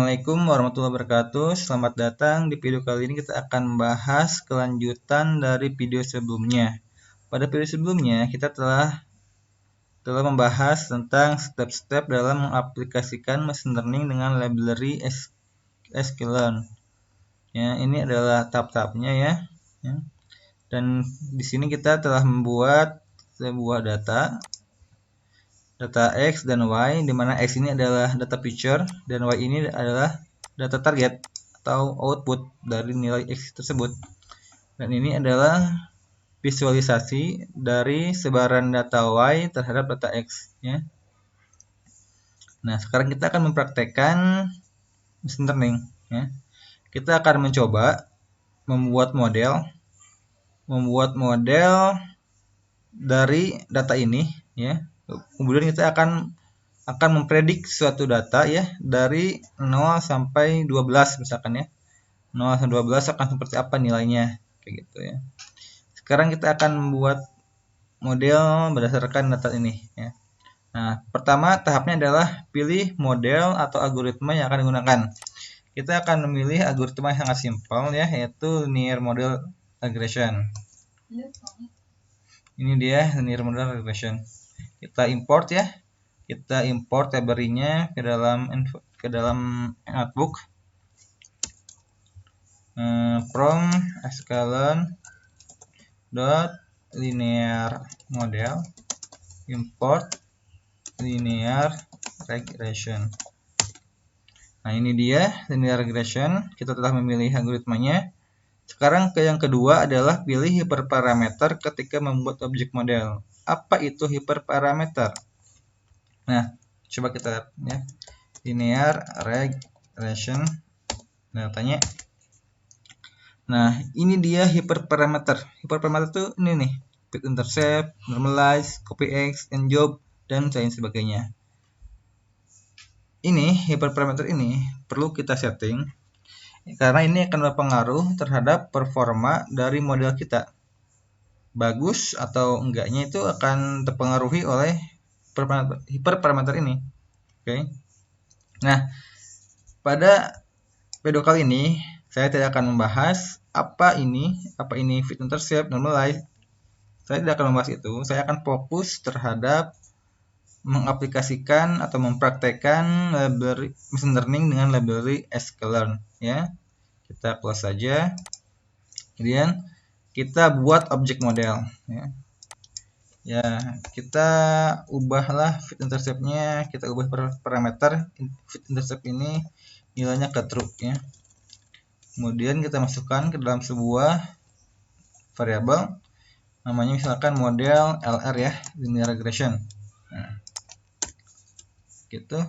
Assalamualaikum warahmatullahi wabarakatuh. Selamat datang. Di video kali ini kita akan membahas kelanjutan dari video sebelumnya. Pada video sebelumnya kita telah membahas tentang step-step dalam mengaplikasikan machine learning dengan library sklearn. Ya, ini adalah tahap-tahapnya ya. Dan di sini kita telah membuat sebuah data X dan Y, di mana X ini adalah data feature dan Y ini adalah data target atau output dari nilai X tersebut. Dan ini adalah visualisasi dari sebaran data Y terhadap data X ya. Nah, sekarang kita akan mempraktekkan machine learning ya. Kita akan mencoba membuat model dari data ini ya. Kemudian kita akan mempredik suatu data ya dari 0 sampai 12 misalkan ya. 0 sampai 12 akan seperti apa nilainya kayak gitu ya. Sekarang kita akan membuat model berdasarkan data ini ya. Nah, pertama tahapnya adalah pilih model atau algoritma yang akan digunakan. Kita akan memilih algoritma yang sangat simpel ya, yaitu linear model regression. Ini dia linear model regression. Kita import ya. Kita import library-nya ke dalam notebook. From sklearn linear model import linear regression. Nah, ini dia linear regression. Kita telah memilih algoritmanya. Sekarang yang kedua adalah pilih hiperparameter ketika membuat objek model. Apa itu hiperparameter? Nah, coba kita lihat ya. Linear regression datanya. Nah, ini dia hiperparameter. Hiperparameter itu ini nih, fit intercept, normalize, copy X, and job, dan lain sebagainya. Ini hiperparameter ini perlu kita setting karena ini akan berpengaruh terhadap performa dari model kita. Bagus atau enggaknya itu akan terpengaruhi oleh hiperparameter ini. Oke. Nah, pada video kali ini saya tidak akan membahas apa ini fit intercept, normalize. Saya tidak akan membahas itu. Saya akan fokus terhadap mengaplikasikan atau mempraktekkan library machine learning dengan library sklearn ya. Kita close saja. Kemudian kita buat objek model ya. Ya, kita ubahlah fit intercept-nya, kita ubah parameter fit intercept ini nilainya ke true ya. Kemudian kita masukkan ke dalam sebuah variabel namanya misalkan model LR ya, linear regression. Nah, gitu.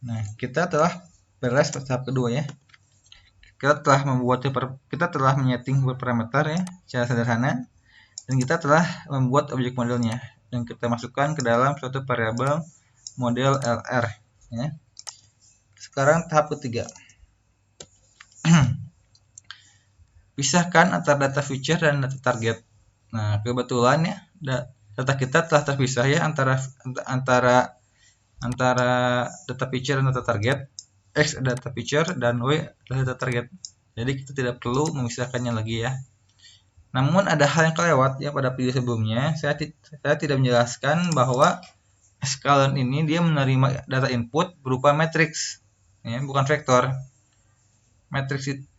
Nah, kita telah beres tahap kedua ya. Kita telah menyeting parameter ya secara sederhana, dan kita telah membuat objek modelnya dan kita masukkan ke dalam suatu variabel model LR ya. Sekarang tahap ketiga. Pisahkan antara data feature dan data target. Nah, kebetulan ya data kita telah terpisah ya antara data feature dan data target. X adalah data feature dan Y adalah data target. Jadi kita tidak perlu memisahkannya lagi ya. Namun ada hal yang kelewat ya pada video sebelumnya. Saya tidak menjelaskan bahwa sklearn ini dia menerima data input berupa matriks ya, bukan vektor.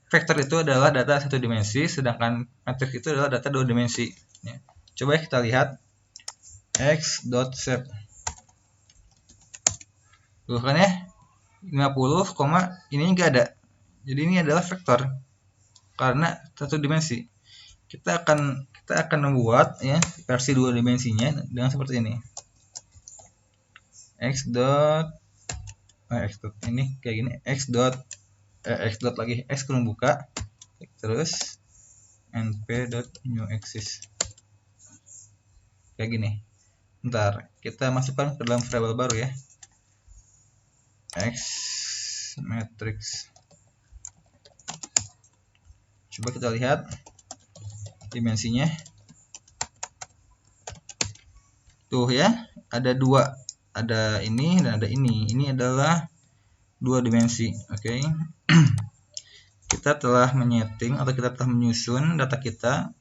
Vektor itu adalah data satu dimensi, sedangkan matriks itu adalah data dua dimensi ya. Coba kita lihat x.shape. Tuh kan ya, 50, ini enggak ada. Jadi ini adalah vektor karena satu dimensi. Kita akan membuat ya versi dua dimensinya dengan seperti ini. X ini kayak gini, x dot lagi x kurung buka, terus np.new axis kayak gini. Bentar, kita masukkan ke dalam variabel baru ya, x matrix. Coba kita lihat dimensinya tuh ya, ada dua, ada ini dan ada ini. Ini adalah 2 dimensi. Oke. Kita telah menyeting atau kita telah menyusun data kita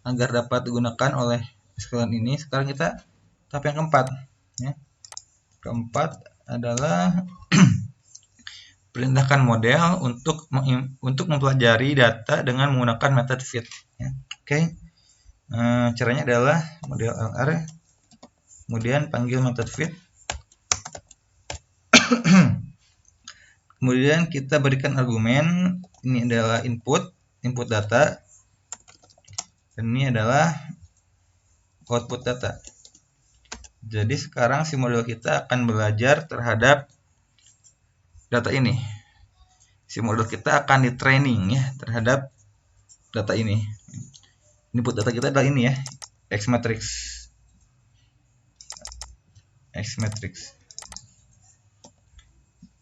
agar dapat digunakan oleh SQL ini. Sekarang kita tahap yang keempat, ya. Keempat adalah perintahkan model untuk mempelajari data dengan menggunakan metode fit, ya. Oke. Caranya adalah model LR, kemudian panggil metode fit. Kemudian kita berikan argumen, ini adalah input data, dan ini adalah output data. Jadi sekarang si model kita akan belajar terhadap data ini. Si model kita akan di training, ya, terhadap data ini. Input data kita adalah ini, ya, X matrix.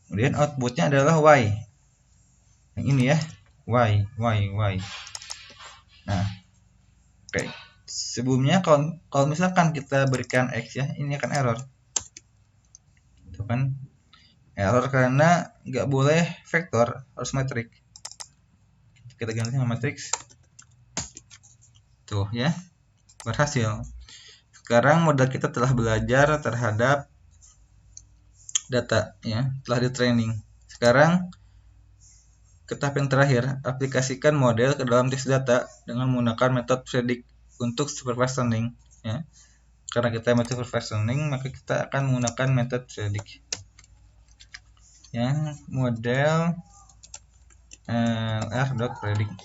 Kemudian outputnya adalah Y. Yang ini, ya, Y. Nah, oke. Sebelumnya kalau misalkan kita berikan X, ya, ini akan error. Itu kan error karena nggak boleh vektor, harus metrik. Kita ganti sama matrix. Tuh, ya, berhasil. Sekarang model kita telah belajar terhadap data, ya, telah di training. Sekarang ke tahap yang terakhir, aplikasikan model ke dalam teks data dengan menggunakan metode predict untuk supervised learning, ya. Karena kita metode supervised learning, maka kita akan menggunakan metode predict, ya. Model lr.predict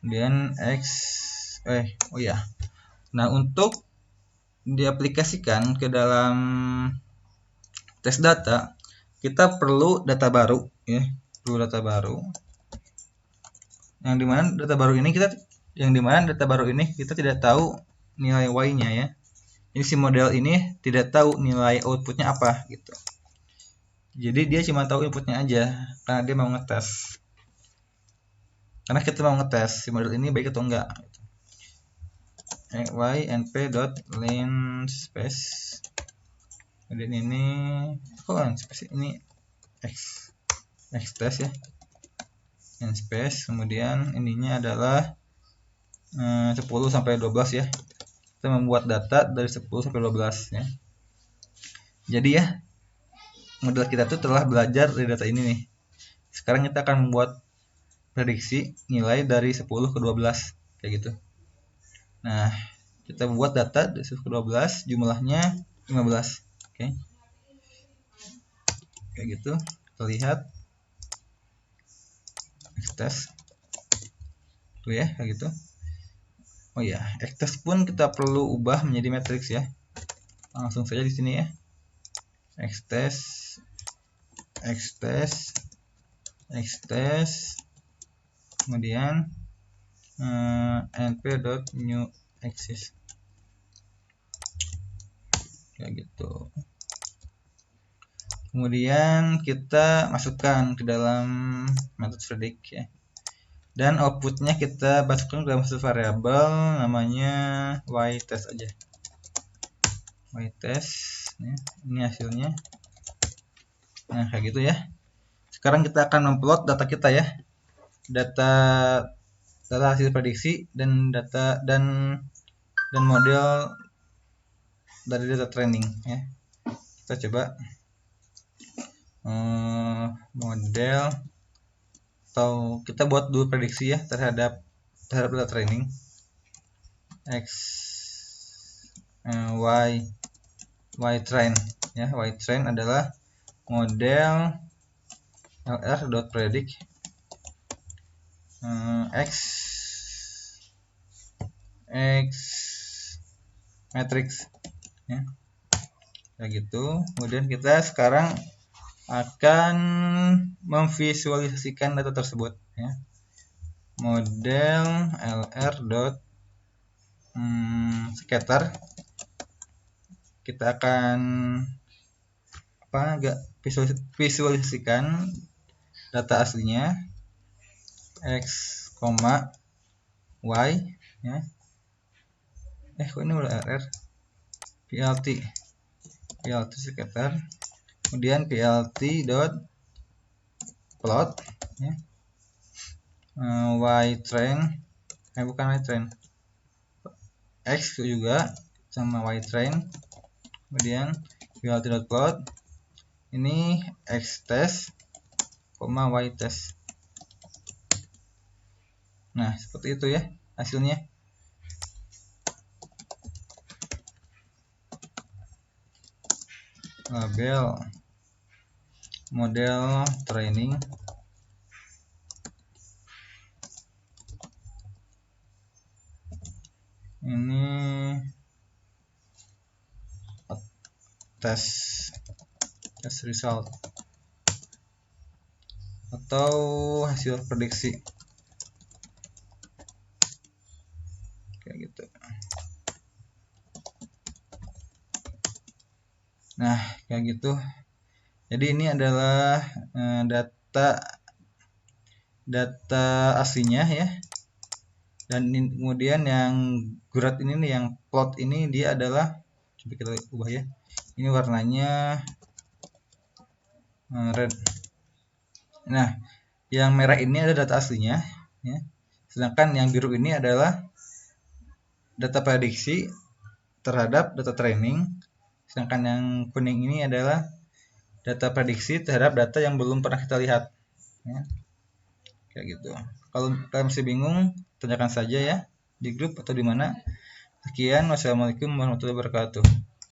kemudian nah, untuk diaplikasikan ke dalam teks data, kita perlu data baru, ya, yang dimana data baru ini kita tidak tahu nilai y-nya, ya. Jadi si model ini tidak tahu nilai outputnya apa, gitu. Jadi dia cuma tahu inputnya aja karena dia mau ngetes. Karena kita mau ngetes si model ini baik atau enggak. Y np.len_space. Kemudian ini space ini x test, ya, len space. Kemudian ininya adalah 10 sampai 12, ya. Kita membuat data dari 10 sampai 12, ya. Jadi, ya, model kita tuh telah belajar dari data ini, nih. Sekarang kita akan membuat prediksi nilai dari 10 ke 12, kayak gitu. Nah, kita buat data dari 10 ke 12, jumlahnya 15. Oke. Kayak gitu. Kita lihat X-test. Tuh, ya, kayak gitu. Oh ya, X-test pun kita perlu ubah menjadi matriks, ya. Langsung saja di sini, ya. X-test kemudian np.new axis, kayak gitu. Kemudian kita masukkan ke dalam metode predict, ya, dan outputnya kita masukkan ke dalam satu variabel namanya y_test aja, y_test, ya. Ini hasilnya. Nah, kayak gitu, ya. Sekarang kita akan upload data kita, ya, data hasil prediksi dan model dari data training, ya. Kita coba model, atau kita buat dulu prediksi, ya, terhadap data training y train, ya. Y train adalah model lr.predict x matrix, ya, kayak gitu. Kemudian kita sekarang akan memvisualisasikan data tersebut, ya. Model lr.scatter, kita akan visualisasikan data aslinya x, y, ya. Kok ini udah rr plt, plt scatter, kemudian plt dot plot ya, ytrain bukan ytrain, x juga sama ytrain, kemudian plt dot plot ini xtest, ytest. Nah seperti itu ya hasilnya. Label model training, ini test result atau hasil prediksi kayak gitu. Nah kayak gitu. Jadi ini adalah data aslinya ya, dan kemudian yang graph ini nih, yang plot ini dia adalah, coba kita ubah ya, ini warnanya red. Nah yang merah ini adalah data aslinya ya, sedangkan yang biru ini adalah data prediksi terhadap data training, sedangkan yang kuning ini adalah data prediksi terhadap data yang belum pernah kita lihat ya. Kayak gitu. Kalau kalian masih bingung, tanyakan saja ya di grup atau di mana. Sekian, wassalamualaikum warahmatullahi wabarakatuh.